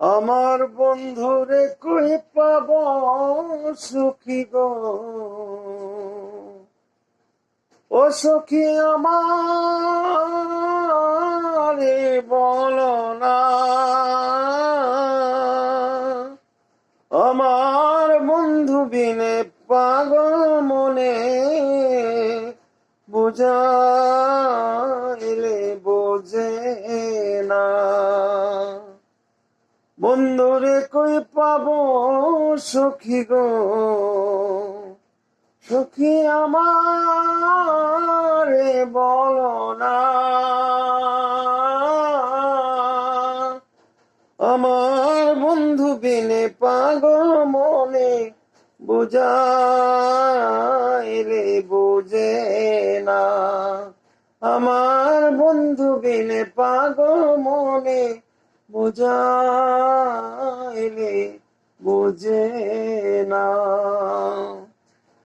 আমার বন্ধুরে কই পাব সুখী গো, ও সখী আমারে বলো না। আমার বন্ধু বিনে পাগল মনে বুঝাইলে বোঝে না। বন্ধুরে কই পাবো সখী গো, সখী আমারে বলো না। আমার বন্ধু বিনে পাগল মনে বুঝাইলে বোঝে না। আমার বন্ধু বিনে পাগল মনে বুঝাইলে বোঝে না।